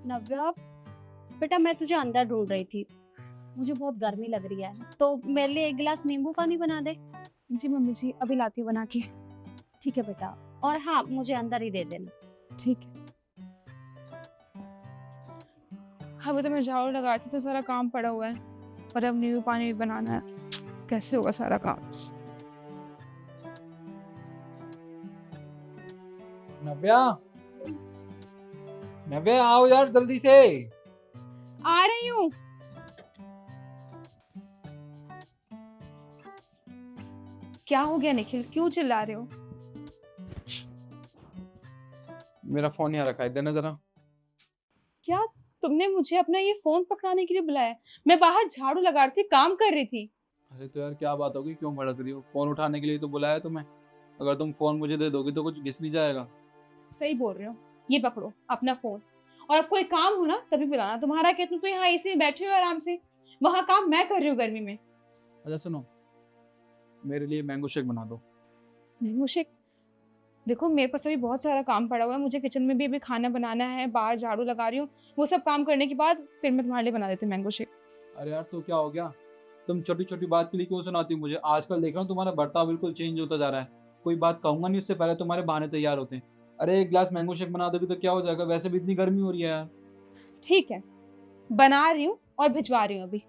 नव्या, बेटा मैं तुझे अंदर ढूंढ रही थी। मुझे बहुत गर्मी लग रही है, तो मेरे लिए एक गिलास नींबू पानी बना दे। जी मम्मी जी, अभी लाती हूँ बना के। ठीक है बेटा, और हाँ मुझे अंदर ही दे देना। ठीक है। अभी तो मैं झाड़ू लगाती तो सारा काम पड़ा हुआ है, और अब नींबू पानी भी बनाना है। कैसे होगा सारा काम? नव्या, नव्या आओ यार जल्दी से। आ रही हूँ। क्या हो गया निखिल, क्यों चिल्ला रहे हो? मेरा फोन यहाँ रखा है, देना जरा। क्या तुमने मुझे अपना ये फोन पकड़ाने के लिए बुलाया? मैं बाहर झाड़ू लगा रही थी, काम कर रही थी। अरे तो यार क्या बात होगी, क्यों भड़क रही हो? फोन उठाने के लिए तो बुलाया तुम्हें। अगर तुम फोन मुझे दे दोगी तो कुछ घिस नहीं जाएगा। सही बोल रहे हो। ये पकड़ो अपना फोन, और अब कोई काम हो ना तभी बुलाना। तुम्हारा क्या, तुम तो यहाँ एसी में बैठे हो आराम से, वहां काम मैं कर रही हूँ गर्मी में। अच्छा सुनो, मेरे लिए मैंगो शेक बना दो। Mango shake? देखो मेरे पास अभी बहुत सारा काम पड़ा हुआ है, मुझे किचन में भी अभी खाना बनाना है, बाहर झाड़ू लगा रही हूँ। वो सब काम करने के बाद फिर मैं तुम्हारे लिए बना देती हूँ मैंगो शेक। अरे यार तो क्या हो गया? तुम छोटी छोटी बात के लिए क्यों सुनाती हो मुझे? आजकल देख रहा हूँ तुम्हारा बर्ताव बिल्कुल चेंज होता जा रहा है। कोई बात कहूंगा नहीं उससे पहले तुम्हारे बहाने तैयार होते हैं। अरे एक गिलास मैंगो शेक बना दोगी तो क्या हो जाएगा? वैसे भी इतनी गर्मी हो रही है यार। ठीक है, बना रही हूँ और भिजवा रही हूँ अभी।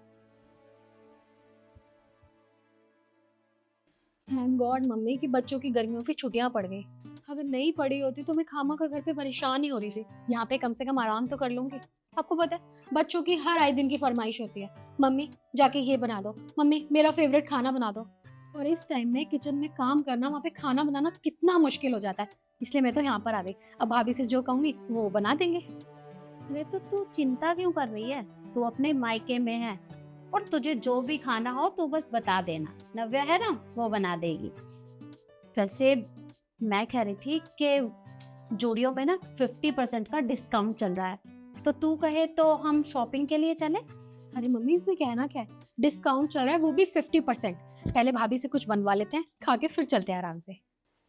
थैंक गॉड मम्मी कि बच्चों की गर्मियों की छुट्टियां पड़ गई। अगर नहीं पड़ी होती तो मैं खामा का घर पे परेशान ही हो रही थी। यहाँ पे कम से कम आराम तो कर लूंगी। आपको पता है बच्चों की हर आए दिन की फरमाइश होती है, मम्मी जाके ये बना दो, मम्मी मेरा फेवरेट खाना बना दो। और इस टाइम में किचन में काम करना, वहाँ पे खाना बनाना कितना मुश्किल हो जाता है। इसलिए मैं तो यहाँ पर आ गई। अब भाभी से जो कहूंगी वो बना देंगे। अरे तो तू चिंता क्यों कर रही है? तू अपने मायके में है, और तुझे जो भी खाना हो तो बस बता देना, नव्या है ना वो बना देगी। वैसे मैं कह रही थी कि जूडियो में ना 50% का डिस्काउंट चल रहा है, तो तू कहे तो हम शॉपिंग के लिए चले। अरे मम्मी इसमें कहना क्या है, डिस्काउंट चल रहा है वो भी 50%। पहले भाभी से कुछ बनवा लेते हैं, खा के फिर चलते हैं आराम से।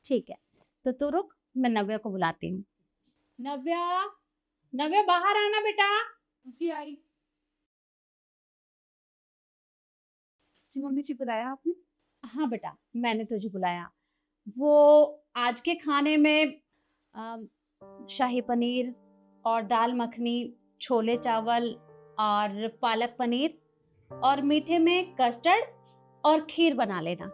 ठीक है, तो तू रुक, मैं नव्या को बुलाती हूँ। नव्या, नव्या बाहर आना बेटा। जी आई। जी मम्मी जी, बताया आपने? हाँ बेटा, मैंने तुझे बुलाया। वो आज के खाने में अम, शाही पनीर और दाल मखनी, छोले चावल और पालक पनीर, और मीठे में कस्टर्ड और खीर बना लेना।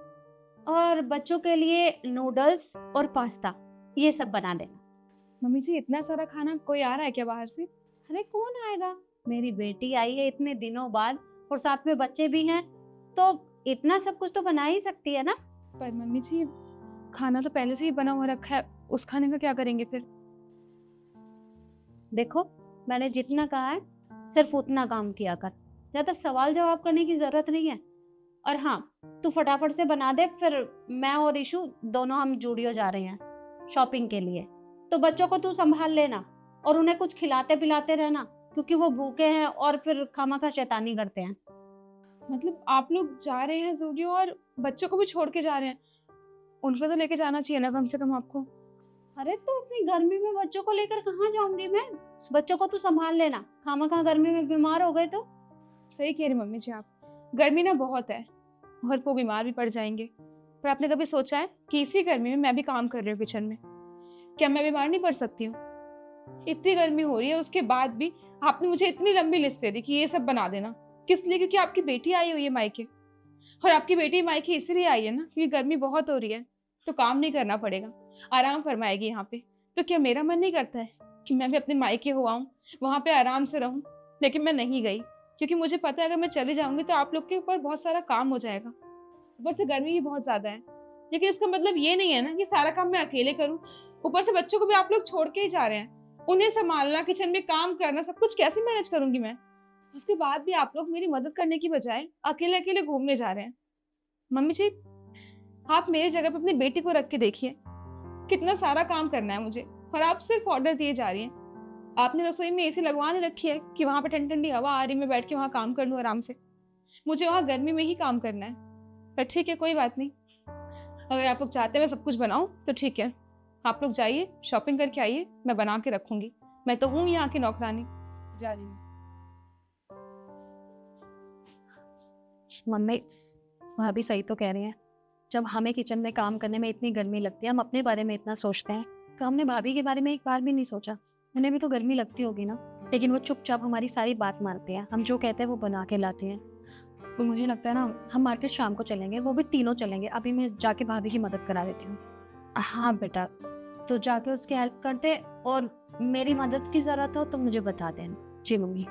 और बच्चों के लिए नूडल्स और पास्ता, ये सब बना देना। मम्मी जी इतना सारा खाना, कोई आ रहा है क्या बाहर से? अरे कौन आएगा, मेरी बेटी आई है इतने दिनों बाद, और साथ में बच्चे भी हैं, तो इतना सब कुछ तो बना ही सकती है ना। पर मम्मी जी खाना तो पहले से ही बना हुआ रखा है, उस खाने का क्या करेंगे फिर? देखो मैंने जितना कहा है सिर्फ उतना काम किया कर, ज्यादा सवाल जवाब करने की जरूरत नहीं है। और हाँ, तू फटाफट से बना दे, फिर मैं और ईशु दोनों हम जूडियो जा रहे हैं शॉपिंग के लिए। तो बच्चों को तू संभाल लेना, और उन्हें कुछ खिलाते पिलाते रहना, क्योंकि वो भूखे हैं और फिर खामखा शैतानी करते हैं। मतलब आप लोग जा रहे हैं जूडियो और बच्चों को भी छोड़ के जा रहे हैं? उनको तो लेके जाना चाहिए ना कम से कम आपको। अरे तो इतनी गर्मी में बच्चों को लेकर कहाँ जाऊंगी मैं? बच्चों को तू संभाल लेना, खामखा गर्मी में बीमार हो गए तो। सही कह रही मम्मी जी आप, गर्मी ना बहुत है और वो बीमार भी पड़ जाएंगे। पर आपने कभी सोचा है कि इसी गर्मी में मैं भी काम कर रही हूँ किचन में, क्या मैं बीमार नहीं पड़ सकती हूँ? इतनी गर्मी हो रही है उसके बाद भी आपने मुझे इतनी लंबी लिस्ट दे दी कि ये सब बना देना। किस लिए? क्योंकि आपकी बेटी आई हुई है मायके, और आपकी बेटी मायके इसलिए आई है ना क्योंकि गर्मी बहुत हो रही है, तो काम नहीं करना पड़ेगा, आराम फरमाएगी यहाँ पे। तो क्या मेरा मन नहीं करता है कि मैं भी अपने मायके हो आऊँ, वहाँ पे आराम से रहूँ? लेकिन मैं नहीं गई, क्योंकि मुझे पता है अगर मैं चली जाऊंगी तो आप लोग के ऊपर बहुत सारा काम हो जाएगा, ऊपर से गर्मी भी बहुत ज्यादा है। लेकिन इसका मतलब ये नहीं है ना कि सारा काम मैं अकेले करूँ। ऊपर से बच्चों को भी आप लोग छोड़ के ही जा रहे हैं, उन्हें संभालना, किचन में काम करना, सब कुछ कैसे मैनेज करूंगी मैं? उसके बाद भी आप लोग मेरी मदद करने की बजाय अकेले अकेले घूमने जा रहे हैं। मम्मी जी आप मेरी जगह पे अपनी बेटी को रख के देखिए, कितना सारा काम करना है मुझे, और आप सिर्फ ऑर्डर दिए जा रही हैं। आपने रसोई में एसी लगवा नहीं रखी है कि वहां पे ठंडी ठंडी हवा आ रही, मैं बैठ के वहां काम कर लूँ आराम से? मुझे वहां गर्मी में ही काम करना है। पर ठीक है, कोई बात नहीं, अगर आप लोग चाहते हैं मैं सब कुछ बनाऊं तो ठीक है, आप लोग जाइए शॉपिंग करके आइए, मैं बना के रखूंगी। मैं तो हूँ यहाँ की नौकरानी। जा रही हूँ। मम्मी भाभी सही तो कह रही हैं। जब हमें किचन में काम करने में इतनी गर्मी लगती है, हम अपने बारे में इतना सोचते हैं, तो हमने भाभी के बारे में एक बार भी नहीं सोचा। उन्हें भी तो गर्मी लगती होगी ना, लेकिन वो चुपचाप हमारी सारी बात मानते हैं। हम जो कहते हैं वो बना के लाते हैं। तो मुझे लगता है ना, हम मार्केट शाम को चलेंगे, वो भी तीनों चलेंगे। अभी मैं जाके भाभी की मदद करा देती हूँ। हाँ बेटा, तो जाके उसकी हेल्प कर दे, और मेरी मदद की ज़रूरत हो तो मुझे बता देना। जी मम्मी।